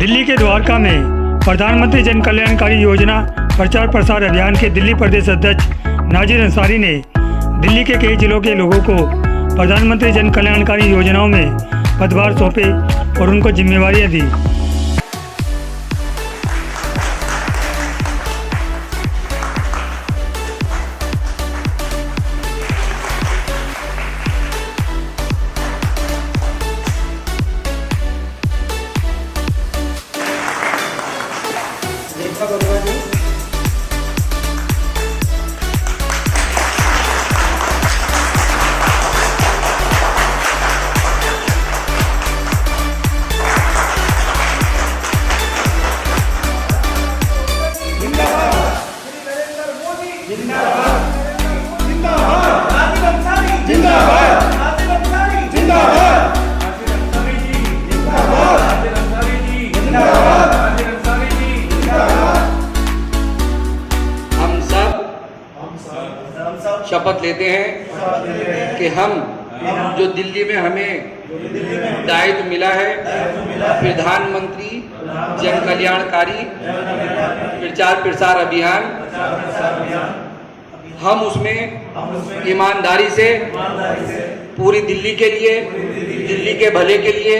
दिल्ली के द्वारका में प्रधानमंत्री जन कल्याणकारी योजना प्रचार प्रसार अभियान के दिल्ली प्रदेश अध्यक्ष नाजिर अंसारी ने दिल्ली के कई जिलों के लोगों को प्रधानमंत्री जन कल्याणकारी योजनाओं में पदभार सौंपे और उनको जिम्मेवारियां दी। शपथ लेते हैं कि हम जो दिल्ली में हमें दायित्व मिला है प्रधानमंत्री जन कल्याणकारी प्रचार प्रसार अभियान, हम उसमें ईमानदारी से पूरी दिल्ली के लिए, दिल्ली के भले के लिए,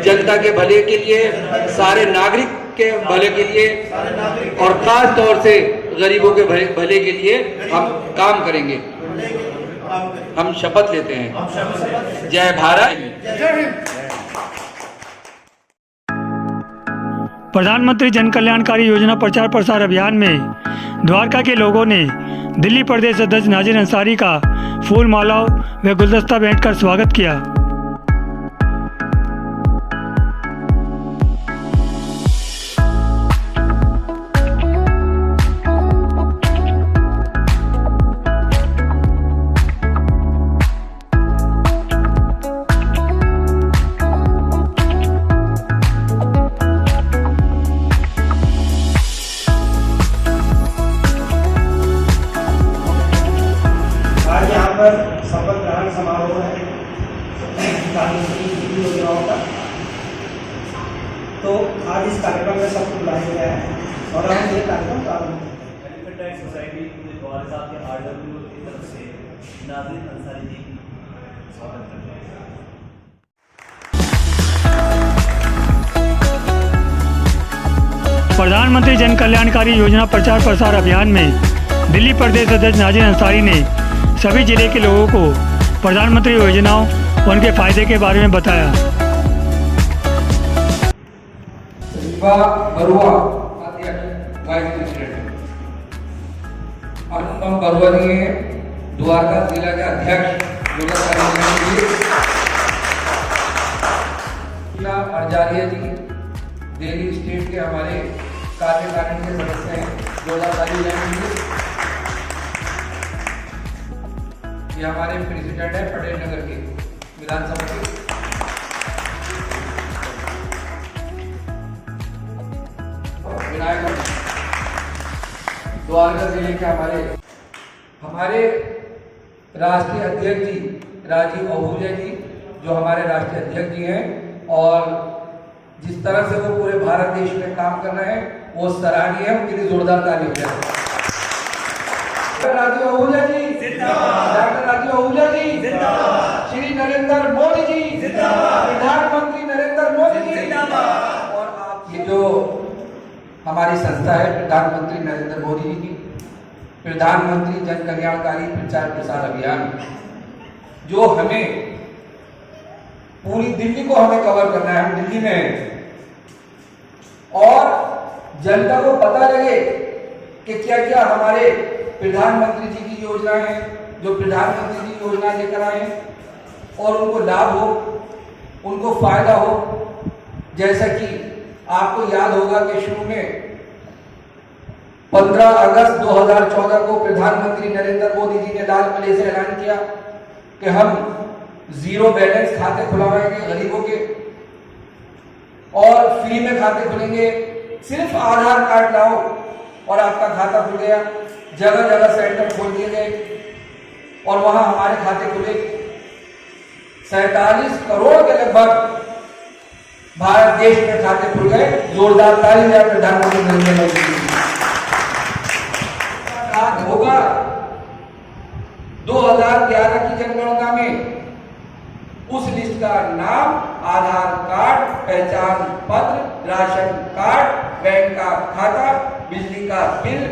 जनता के भले के लिए, सारे नागरिक के भले के लिए और खास तौर से गरीबों के भले के लिए हम काम करेंगे। हम शपथ लेते हैं। जय भारत। प्रधानमंत्री जन कल्याणकारी योजना प्रचार प्रसार अभियान में द्वारका के लोगों ने दिल्ली प्रदेश अध्यक्ष नाजिर अंसारी का फूल मालाओं व गुलदस्ता भेंटकर स्वागत किया। शपथ ग्रहण समारोह है प्रधानमंत्री की योजनाओं का। तो आज इस कार्यक्रम में सबको बुलाया गया है और हम ये कार्यक्रम प्रारंभ करते हैं। सोसाइटी द्वारका के आरडब्ल्यू की तरफ से नाजिर अंसारी जी स्वागत करते हैं। प्रधानमंत्री जन कल्याणकारी योजना प्रचार प्रसार अभियान में दिल्ली प्रदेश अध्यक्ष नाजिर अंसारी ने सभी जिले के लोगों को प्रधानमंत्री योजनाओं और उनके फायदे के बारे में बताया। अनुपम बरुआ जी हैं, द्वारका जिला के अध्यक्ष। आचार्य जी दिल्ली स्टेट के हमारे कार्यकारिणी के सदस्य हैं। ये हमारे प्रेसिडेंट है पटेल नगर के विधानसभा के। विनायक द्वारका जिले के हमारे राष्ट्रीय अध्यक्ष जी राजीव आहूजा जी, जो हमारे राष्ट्रीय अध्यक्ष जी हैं और जिस तरह से वो पूरे भारत देश में काम कर रहे हैं वो सराहनीय है। उनके लिए जोरदार ताली हो जाए। राजीव आहूजा जी जिंदाबाद, डॉक्टर राजीव आहूजा जी जिंदाबाद, श्री नरेंद्र मोदी जी जिंदाबाद, प्रधानमंत्री नरेंद्र मोदी जी जिंदाबाद। और आप ये जो हमारी संस्था है प्रधानमंत्री नरेंद्र मोदी जी की प्रधानमंत्री जन कल्याणकारी प्रचार प्रसार अभियान, जो हमें पूरी दिल्ली को हमें कवर करना है। हम दिल्ली में हैं और जनता को पता लगे कि क्या क्या हमारे प्रधानमंत्री जी की योजना है, जो प्रधानमंत्री जी योजना लेकर आए हैं और उनको लाभ हो, उनको फायदा हो। जैसा कि आपको याद होगा कि शुरू में 15 अगस्त 2014 को प्रधानमंत्री नरेंद्र मोदी जी ने लाल किले से ऐलान किया कि हम जीरो बैलेंस खाते खुलवाएंगे गरीबों के और फ्री में खाते खुलेंगे। सिर्फ आधार कार्ड लाओ और आपका खाता खुल गया। जगह जगह सेंटर खोल दिए गए और वहां हमारे खाते खुले। 47 करोड़ के लगभग भारत देश में खाते खुल गए। जोरदार ताली दें प्रधानमंत्री नरेंद्र मोदी जी। होगा 2011 की जनगणना में उस लिस्ट का नाम, आधार कार्ड, पहचान पत्र, राशन कार्ड, बैंक का खाता, बिजली का बिल,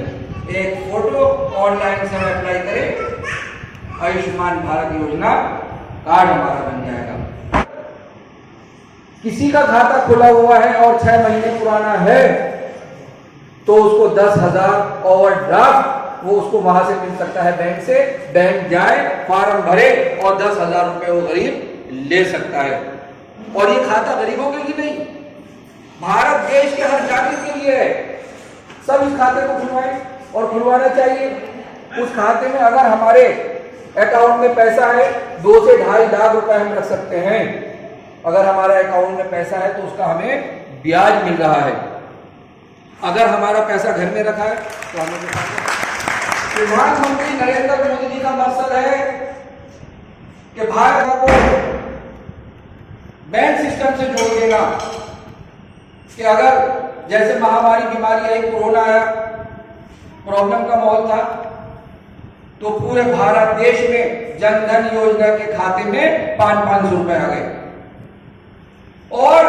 एक फोटो, ऑनलाइन से अप्लाई करें, आयुष्मान भारत योजना कार्ड हमारा बन जाएगा। किसी का खाता खुला हुआ है और 6 महीने पुराना है तो उसको 10,000 ओवरड्राफ्ट वो उसको वहां से मिल सकता है बैंक से। बैंक जाए, फॉर्म भरे और 10,000 रुपए वो गरीब ले सकता है। और ये खाता गरीबों के लिए नहीं, भारत देश के हर नागरिक के लिए है। सब इस खाते को खुलवाएं और खुलवाना चाहिए। उस खाते में अगर हमारे अकाउंट में पैसा है 2 से 2.5 लाख रुपए हम रख सकते हैं। अगर हमारा अकाउंट में पैसा है तो उसका हमें ब्याज मिल रहा है। अगर हमारा पैसा घर में रखा है तो हमें प्रधानमंत्री नरेंद्र मोदी जी का मकसद है कि भारत को बैंक सिस्टम से जोड़ देना। कि अगर जैसे महामारी बीमारी आई, कोरोना आया, प्रॉब्लम का माहौल था, तो पूरे भारत देश में जन धन योजना के खाते में 500 रुपए आ गए। और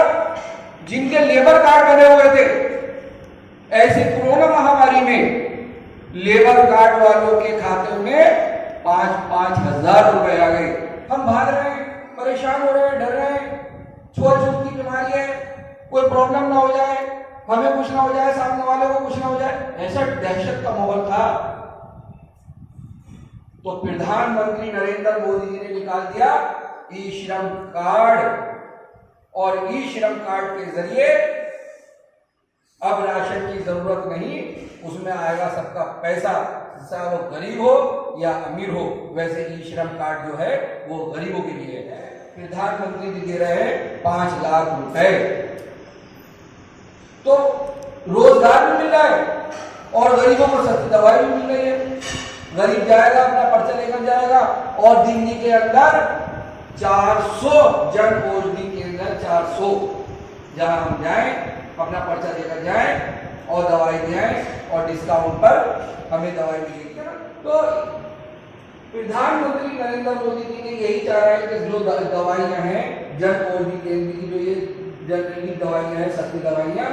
जिनके लेबर कार्ड बने हुए थे, ऐसे कोरोना महामारी में लेबर कार्ड वालों के खाते में 5-5 हजार रुपए आ गए। हम भाग रहे हैं, परेशान हो रहे हैं, डर रहे हैं, छुआछूत की बीमारी है, कोई प्रॉब्लम ना हो जाए, हमें कुछ ना हो जाए, सामने वाले को कुछ ना हो जाए, ऐसा दहशत का माहौल था। तो प्रधानमंत्री नरेंद्र मोदी जी ने निकाल दिया ई श्रम कार्ड। और ई श्रम कार्ड के जरिए अब राशन की जरूरत नहीं, उसमें आएगा सबका पैसा, चाहे वो गरीब हो या अमीर हो। वैसे ई श्रम कार्ड जो है वो गरीबों के लिए है। प्रधानमंत्री जी दे रहे हैं 5 लाख रुपए, तो रोजगार भी मिल रहा है और गरीबों को सस्ती दवाई भी मिल रही है। गरीब जाएगा, अपना पर्चा लेकर जाएगा और दिल्ली के अंदर 400 जन औषधि केंद्र, 400 जहां हम जाएं, अपना पर्चा लेकर जाएं और दवाई दें और डिस्काउंट पर हमें दवाई मिलेगी। तो प्रधानमंत्री नरेंद्र मोदी जी ने यही चाह रहे हैं कि जो दवाइयां हैं जन औषधि केंद्र की, जो ये जनरिक दवाइयां हैं, सस्ती दवाइयां,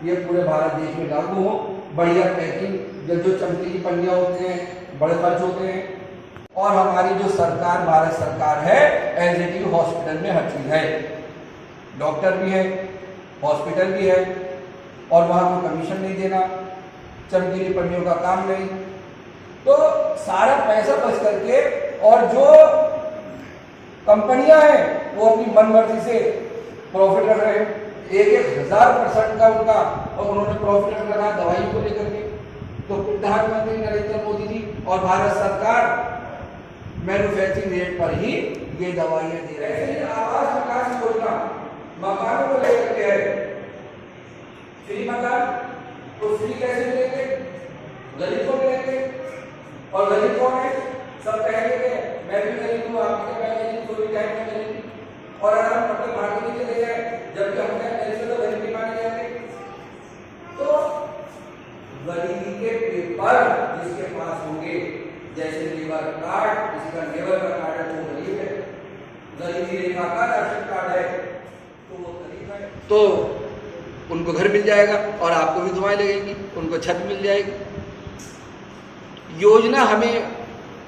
ये पूरे भारत देश में लागू हो। बढ़िया पैकिंग, जो चमकीली पन्नियां होते हैं, बड़े खर्च होते हैं। और हमारी जो सरकार, भारत सरकार है, एसडीटी हॉस्पिटल में हर चीज है, डॉक्टर भी है, हॉस्पिटल भी है, और वहां को कमीशन नहीं देना, चमकीली पन्नियों का काम नहीं। तो सारा पैसा बच करके, और जो कंपनियां हैं वो अपनी मनमर्जी से प्रॉफिट रख रहे हैं, 1,000% का उनका, और उन्होंने प्रॉफिट रख रखा दवाई को लेकर के। तो प्रधानमंत्री नरेंद्र मोदी जी और भारत सरकार मैन्युफैक्चरिंग रेट पर ही ये दवाइयां दे रहे हैं। आवास विकास योजना मकानों को लेकर के है, फ्री मकान, तो फ्री कैसे मिलेंगे? गरीब को मिलेंगे। और गरीब कौन है? सब कहेंगे मैं भी गरीब हूँ, आप भी गरीब, कोई भी कहेंगे गरीब। और अगर हम पट्टे मार के चले जाए, जबकि हम ऐसे तो गरीब नहीं माने जाएंगे। तो गरीबी के पेपर जिसके पास होंगे, जैसे लेबर कार्ड, जिसका लेबर का कार्ड है वो गरीब है, गरीबी रेखा का राशन कार्ड है तो वो गरीब है, तो उनको घर मिल जाएगा और आपको भी दुआएं लगेंगी, उनको छत मिल जाएगी। योजना हमें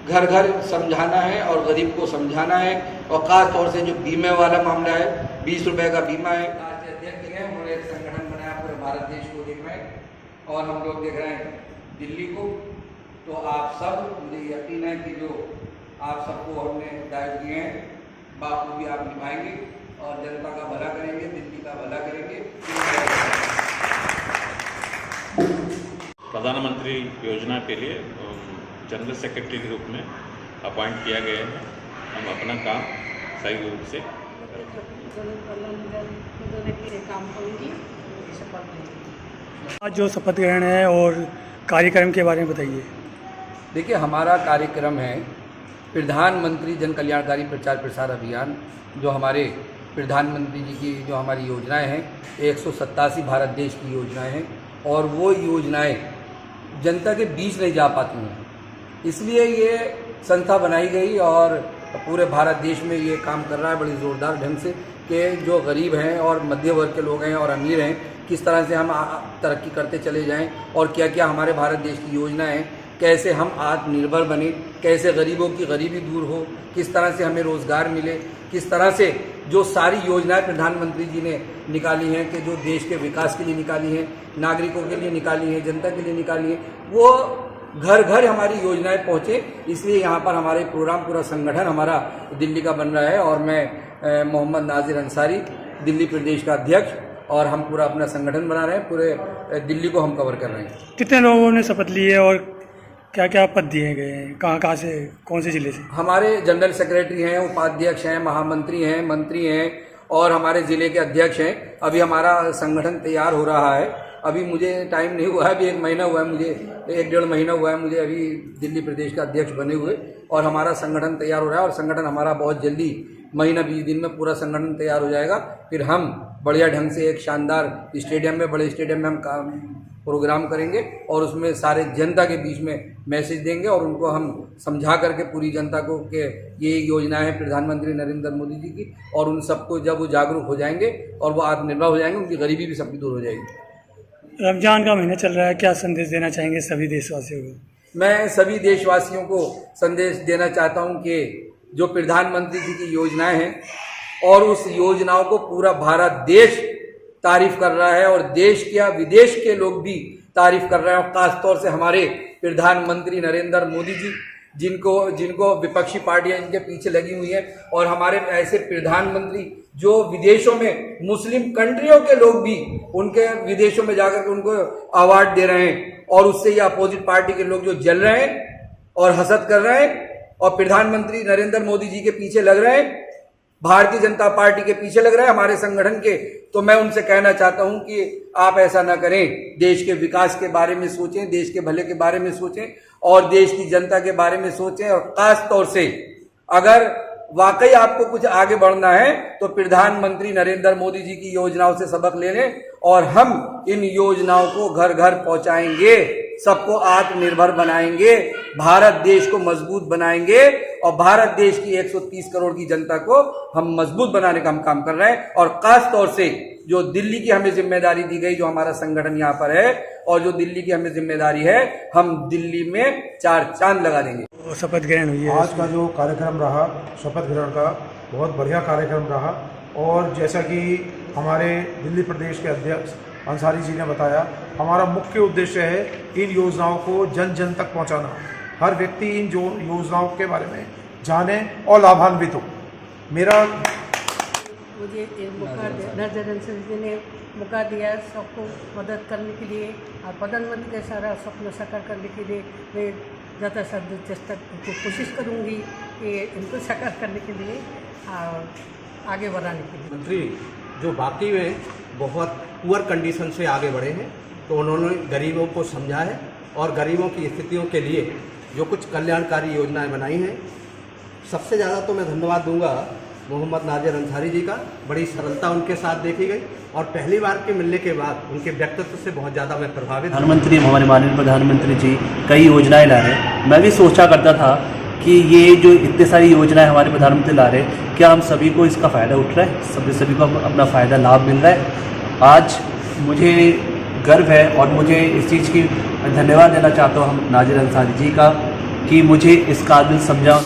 घर घर समझाना है और गरीब को समझाना है। और खास तौर से जो बीमे वाला मामला है, 20 रुपए का बीमा है। आज अध्यक्ष हैं, उन्होंने एक संगठन बनाया पूरे भारत देश को देख रहे हैं, और हम लोग देख रहे हैं दिल्ली को। तो आप सब, मुझे यकीन है कि जो आप सबको हमने दायित्व दिए हैं, बाखूबी आप निभाएंगे और जनता का भला करेंगे, दिल्ली का भला करेंगे। प्रधानमंत्री योजना के लिए जनरल सेक्रेटरी के रूप में अपॉइंट किया गया है। हम अपना काम सही रूप से काम करूँगी। आज जो शपथ ग्रहण है और कार्यक्रम के बारे में बताइए। देखिए, हमारा कार्यक्रम है प्रधानमंत्री जन कल्याणकारी प्रचार प्रसार अभियान, जो हमारे प्रधानमंत्री जी की जो हमारी योजनाएं हैं 187 भारत देश की योजनाएं हैं और वो योजनाएं जनता के बीच नहीं जा पाती हैं, इसलिए ये संस्था बनाई गई और पूरे भारत देश में ये काम कर रहा है बड़ी ज़ोरदार ढंग से कि जो गरीब हैं और मध्य वर्ग के लोग हैं और अमीर हैं किस तरह से हम तरक्की करते चले जाएं और क्या क्या हमारे भारत देश की योजनाएं हैं, कैसे हम आत्मनिर्भर बने, कैसे गरीबों की गरीबी दूर हो, किस तरह से हमें रोज़गार मिले, किस तरह से जो सारी योजनाएं प्रधानमंत्री जी ने निकाली हैं कि जो देश के विकास के लिए निकाली हैं, नागरिकों के लिए निकाली हैं, जनता के लिए निकाली हैं, वो घर घर हमारी योजनाएं पहुँचे। इसलिए यहाँ पर हमारे प्रोग्राम पूरा संगठन हमारा दिल्ली का बन रहा है और मैं मोहम्मद नाजिर अंसारी दिल्ली प्रदेश का अध्यक्ष और हम पूरा अपना संगठन बना रहे हैं, पूरे दिल्ली को हम कवर कर रहे हैं। कितने लोगों ने शपथ ली है और क्या क्या पद दिए गए हैं, कहाँ से, कौन से जिले से? हमारे जनरल सेक्रेटरी हैं, उपाध्यक्ष हैं, महामंत्री हैं, मंत्री हैं और हमारे ज़िले के अध्यक्ष हैं। अभी हमारा संगठन तैयार हो रहा है, अभी मुझे टाइम नहीं हुआ है, अभी 1 महीना हुआ है, मुझे 1-1.5 महीना हुआ है मुझे अभी दिल्ली प्रदेश का अध्यक्ष बने हुए और हमारा संगठन तैयार हो रहा है और संगठन हमारा बहुत जल्दी महीना 20 दिन में पूरा संगठन तैयार हो जाएगा। फिर हम बढ़िया ढंग से एक शानदार स्टेडियम में, बड़े स्टेडियम में हम प्रोग्राम करेंगे और उसमें सारे जनता के बीच में मैसेज देंगे और उनको हम समझा करके पूरी जनता को कि ये योजना है प्रधानमंत्री नरेंद्र मोदी जी की और उन सबको जब वो जागरूक हो जाएंगे और वो आत्मनिर्भर हो जाएंगे, उनकी गरीबी भी सबकी दूर हो जाएगी। रमजान का महीना चल रहा है, क्या संदेश देना चाहेंगे सभी देशवासियों को? मैं सभी देशवासियों को संदेश देना चाहता हूं कि जो प्रधानमंत्री जी की योजनाएं हैं और उस योजनाओं को पूरा भारत देश तारीफ कर रहा है और देश क्या विदेश के लोग भी तारीफ कर रहे हैं और खासतौर से हमारे प्रधानमंत्री नरेंद्र मोदी जी जिनको विपक्षी पार्टियां इनके पीछे लगी हुई हैं और हमारे ऐसे प्रधानमंत्री जो विदेशों में मुस्लिम कंट्रियों के लोग भी उनके विदेशों में जाकर के उनको अवार्ड दे रहे हैं और उससे ये अपोजिट पार्टी के लोग जो जल रहे हैं और हसद कर रहे हैं और प्रधानमंत्री नरेंद्र मोदी जी के पीछे लग रहे हैं, भारतीय जनता पार्टी के पीछे लग रहा है हमारे संगठन के, तो मैं उनसे कहना चाहता हूं कि आप ऐसा ना करें। देश के विकास के बारे में सोचें, देश के भले के बारे में सोचें और देश की जनता के बारे में सोचें और खास तौर से अगर वाकई आपको कुछ आगे बढ़ना है तो प्रधानमंत्री नरेंद्र मोदी जी की योजनाओं से सबक ले लें और हम इन योजनाओं को घर घर पहुंचाएंगे, सबको आत्मनिर्भर बनाएंगे, भारत देश को मजबूत बनाएंगे और भारत देश की 130 करोड़ की जनता को हम मजबूत बनाने का हम काम कर रहे हैं। और खास तौर से जो दिल्ली की हमें जिम्मेदारी दी गई, जो हमारा संगठन यहाँ पर है और जो दिल्ली की हमें जिम्मेदारी है, हम दिल्ली में 4 चांद लगा देंगे। शपथ ग्रहण हुई है, आज का जो कार्यक्रम रहा शपथ ग्रहण का बहुत बढ़िया कार्यक्रम रहा और जैसा कि हमारे दिल्ली प्रदेश के अध्यक्ष अंसारी जी ने बताया, हमारा मुख्य उद्देश्य है इन योजनाओं को जन जन तक पहुंचाना, हर व्यक्ति इन जो योजनाओं के बारे में जाने और लाभान्वित हो। मेरा मुझे एक मौका नजर अंसारी जी ने मौका दिया सबको मदद करने के लिए और प्रधानमंत्री के सारा सपना साकार करने के लिए मैं ज़्यादा से चेष्टा कोशिश करूँगी कि इनको साकार करने के लिए और आगे बढ़ाने के लिए। मंत्री जो बाकी में बहुत पुअर कंडीशन से आगे बढ़े हैं तो उन्होंने गरीबों को समझा है और गरीबों की स्थितियों के लिए जो कुछ कल्याणकारी योजनाएं बनाई हैं, सबसे ज़्यादा तो मैं धन्यवाद दूंगा मोहम्मद नाजिर अंसारी जी का। बड़ी सरलता उनके साथ देखी गई और पहली बार के मिलने के बाद उनके व्यक्तित्व से बहुत ज़्यादा मैं प्रभावित। प्रधानमंत्री हमारे माननीय प्रधानमंत्री जी कई योजनाएं ला रहे हैं। मैं भी सोचा करता था कि ये जो इतनी सारी योजनाएं हमारे प्रधानमंत्री ला रहे हैं, क्या हम सभी को इसका फ़ायदा उठ रहा है, सभी को अपना फ़ायदा लाभ मिल रहा है। आज मुझे गर्व है और मुझे इस चीज़ की धन्यवाद देना चाहता हूँ हम नाजिर अंसारी जी का कि मुझे इस काबिल समझा।